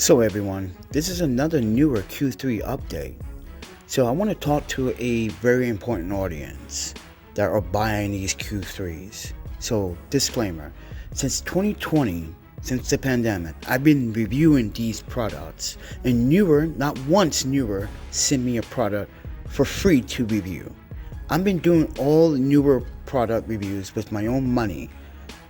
So everyone, this is another Neewer Q3 update. So I want to talk to a very important audience that are buying these Q3s. So disclaimer, since 2020, since the pandemic, I've been reviewing these products, and Neewer, not once Neewer sent me a product for free to review. I've been doing all Neewer product reviews with my own money.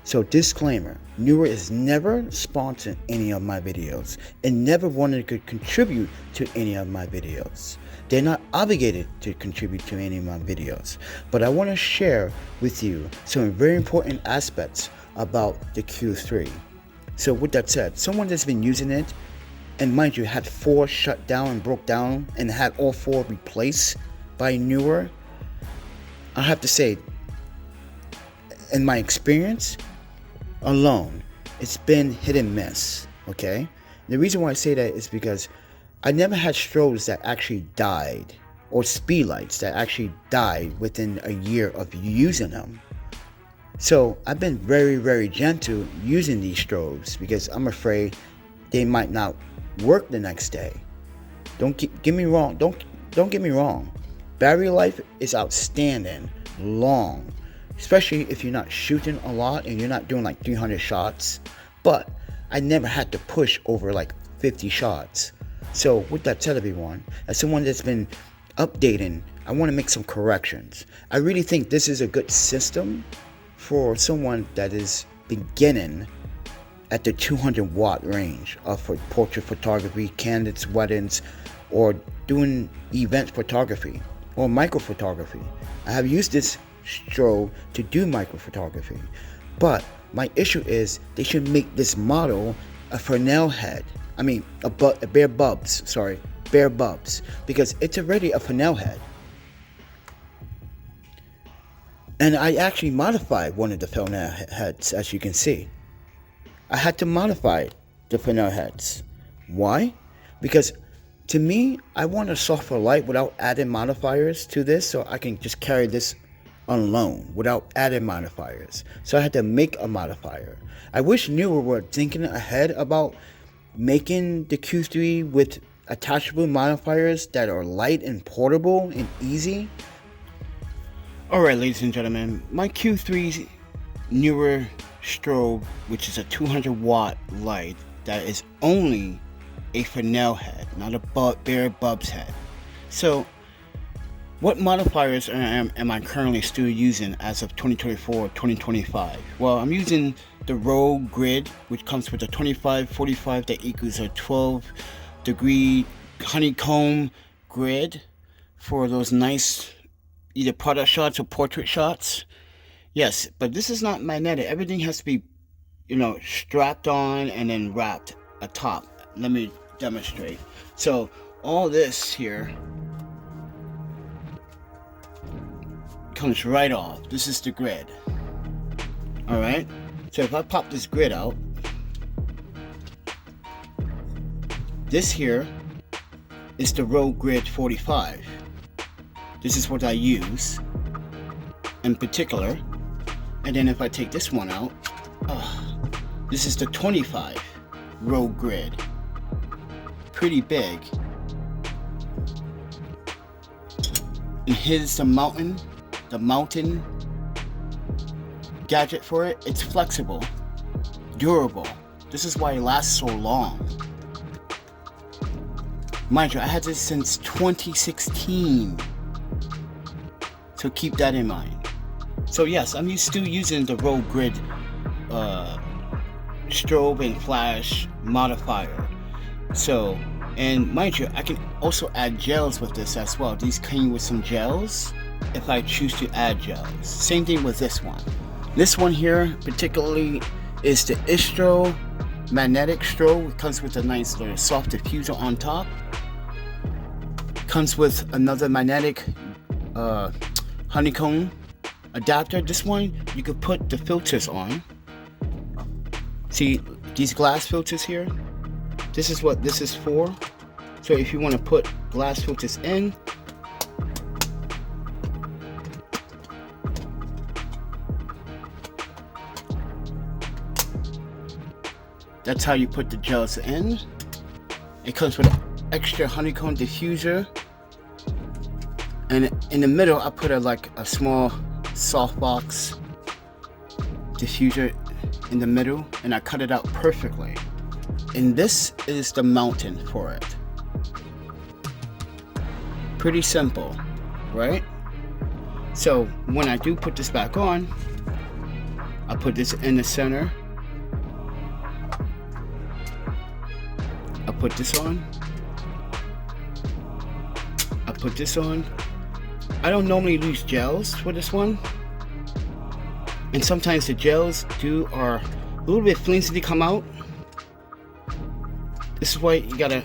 So disclaimer, Neewer is never sponsored any of my videos and never wanted to contribute to any of my videos. They're not obligated to contribute to any of my videos, but I want to share with you some very important aspects about the Q3. So with that said, someone that's been using it, and mind you, had 4 shut down and broke down and had all 4 replaced by Neewer, I have to say, in my experience alone, it's been hit and miss. Okay, the reason why I say that is because I never had strobes that actually died, or speed lights that actually died within a year of using them. So I've been very gentle using these strobes because I'm afraid they might not work the next day. Don't get me wrong. Don't get me wrong. Battery life is outstanding, long, especially if you're not shooting a lot and you're not doing like 300 shots. But I never had to push over like 50 shots. So with that said, everyone, as someone that's been updating, I want to make some corrections. I really think this is a good system for someone that is beginning at the 200 watt range of portrait photography, candidates, weddings, or doing event photography or micro photography. I have used this strobe to do micro photography, but my issue is they should make this model a Fresnel head. I mean a bare bubs, because it's already a Fresnel head. And I actually modified one of the Fresnel heads, as you can see. I had to modify the Fresnel heads. Why? Because to me, I want a softer light without adding modifiers to this, so I can just carry this on loan without adding modifiers. So I had to make a modifier. I wish Neewer were thinking ahead about making the Q3 with attachable modifiers that are light and portable and easy. Alright, ladies and gentlemen, my Q3 Neewer strobe, which is a 200 watt light that is only a Fresnel head, not a bare bubs head. So what modifiers am I currently still using as of 2024-2025? Well, I'm using the Rogue Grid, which comes with a 25-45 that equals a 12-degree honeycomb grid for those nice either product shots or portrait shots. Yes, but this is not magnetic. Everything has to be, strapped on and then wrapped atop. Let me demonstrate. So all this here comes right off. This is the grid. Alright, so if I pop this grid out, this here is the Rogue Grid 45. This is what I use in particular. And then if I take this one out, this is the 25 Rogue Grid. Pretty big. And here's the mountain gadget for it. It's flexible, durable. This is why it lasts so long. Mind you, I had this since 2016. So keep that in mind. So yes, I'm still using the Rogue Grid strobe and flash modifier. So, and mind you, I can also add gels with this as well. These came with some gels if I choose to add gels. Same thing with this one. This one here particularly is the Istro magnetic strobe. It comes with a nice little soft diffuser on top. Comes with another magnetic honeycomb adapter. This one you could put the filters on. See these glass filters here? This is what this is for. So if you want to put glass filters in, that's how you put the gels in. It comes with an extra honeycomb diffuser, and in the middle I put a small softbox diffuser in the middle, and I cut it out perfectly. And this is the mounting for it. Pretty simple, right? So when I do put this back on, I put this in the center. I put this on. I put this on. I don't normally use gels for this one, and sometimes the gels are a little bit flimsy to come out. This is why you gotta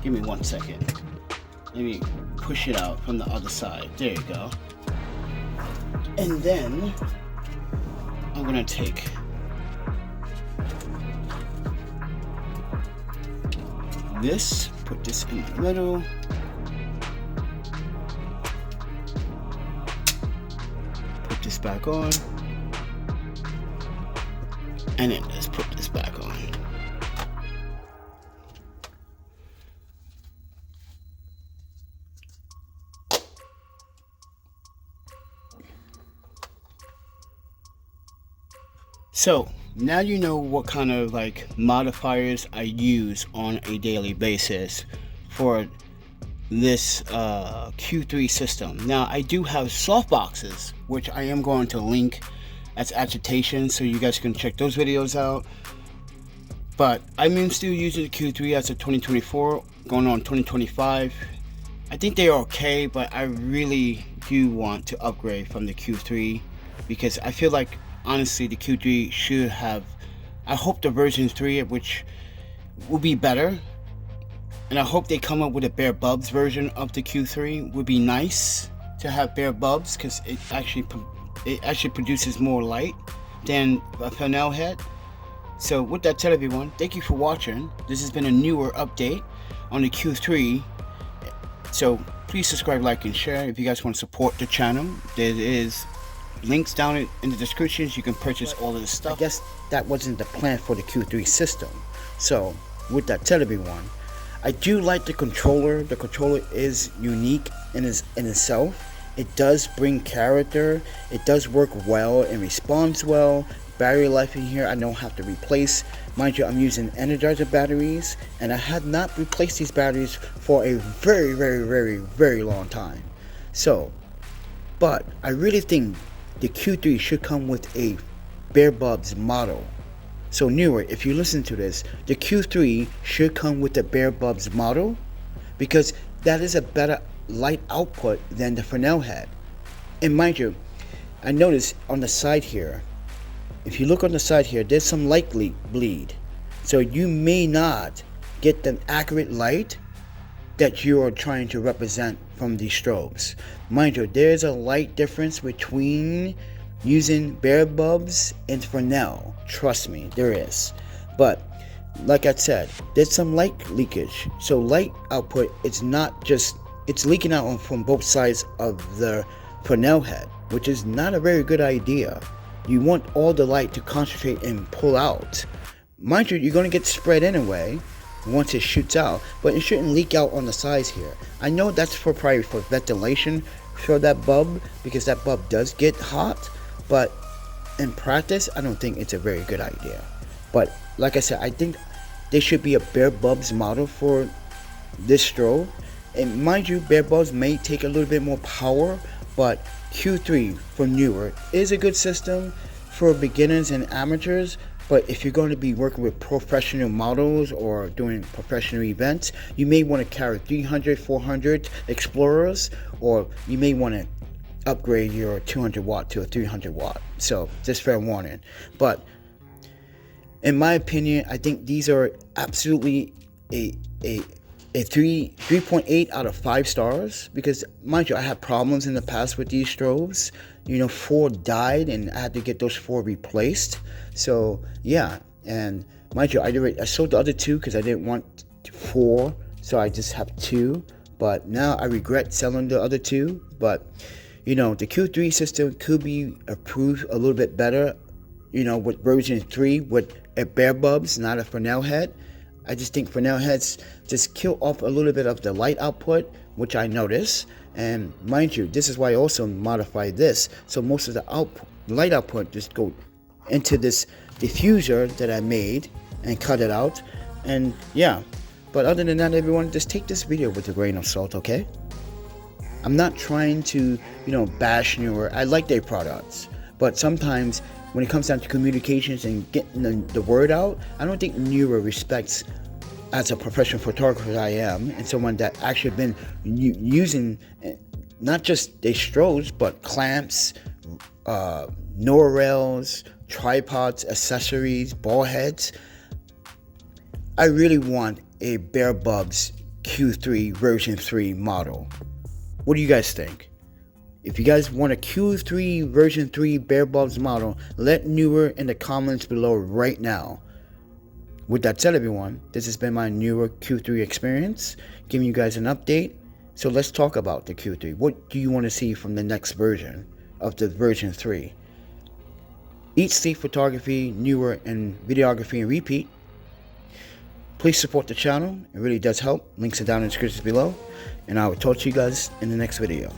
give me 1 second. Let me push it out from the other side. There you go. And then I'm gonna take this, put this in the middle. Put this back on. And then let's put this back on. So now you know what kind of modifiers I use on a daily basis for this Q3 system. Now I do have soft boxes, which I am going to link as agitation, so you guys can check those videos out. But I'm still using the Q3 as of 2024, going on 2025. I think they're okay, but I really do want to upgrade from the Q3 because I feel like honestly the Q3 should have, I hope the version 3, which will be better, and I hope they come up with a bare bubs version of the Q3. Would be nice to have bare bubs because it actually produces more light than a Fresnel head. So with that said, everyone, thank you for watching. This has been a Neewer update on the Q3. So please subscribe, like, and share if you guys want to support the channel. There is links down in the descriptions. You can purchase all of this stuff. I guess that wasn't the plan for the Q3 system. So with that said, everyone, I do like the controller. The controller is unique in itself. It does bring character. It does work well and responds well. Battery life in here I don't have to replace. Mind you, I'm using Energizer batteries, and I had not replaced these batteries for a very, very, very, very long time. So, but I really think the Q3 should come with a bare bubs model. So Neewer, if you listen to this, the Q3 should come with the bare bubs model because that is a better light output than the Fresnel head. And mind you, I noticed on the side here, if you look on the side here, there's some light bleed. So you may not get the accurate light that you are trying to represent from these strobes. Mind you, there's a light difference between using bare bubs and Fresnel. Trust me, there is. But like I said, there's some light leakage. So light output is not just, it's leaking out from both sides of the Fresnel head, which is not a very good idea. You want all the light to concentrate and pull out. Mind you, you're going to get spread anyway once it shoots out, but it shouldn't leak out on the sides here. I know that's probably for ventilation for that bulb, because that bulb does get hot, but in practice I don't think it's a very good idea. But like I said, I think there should be a bare bubs model for this strobe. And mind you, bare bubs may take a little bit more power, but Q3 from Neewer is a good system for beginners and amateurs. But if you're going to be working with professional models or doing professional events, you may want to carry 300, 400 Explorers, or you may want to upgrade your 200 watt to a 300 watt. So just fair warning. But in my opinion, I think these are absolutely a 3.8 out of 5 stars, because mind you, I had problems in the past with these strobes. You know, 4 died and I had to get those 4 replaced. So yeah, and mind you, I sold the other 2 because I didn't want 4, so I just have 2. But now I regret selling the other 2. But you know, the Q3 system could be improved a little bit better, you know, with version 3 with a bare bubs, not a Fresnel head. I just think Fresnel heads just kill off a little bit of the light output, which I notice. And mind you, this is why I also modify this. So most of the light output just go into this diffuser that I made and cut it out. And yeah, but other than that, everyone, just take this video with a grain of salt, okay? I'm not trying to, bash Neewer. I like their products. But sometimes when it comes down to communications and getting the word out, I don't think Neewer respects, as a professional photographer I am, and someone that actually been using not just their strobes, but clamps, Neewer rails, tripods, accessories, ball heads. I really want a Bare Bugs Q3 version 3 model. What do you guys think? If you guys want a Q3 version 3 Bare Bugs model, let Neewer in the comments below right now. With that said, everyone, this has been my Neewer Q3 experience, giving you guys an update. So let's talk about the Q3. What do you want to see from the next version of the version 3? Eat, sleep, photography, Neewer, and videography and repeat. Please support the channel. It really does help. Links are down in the description below. And I will talk to you guys in the next video.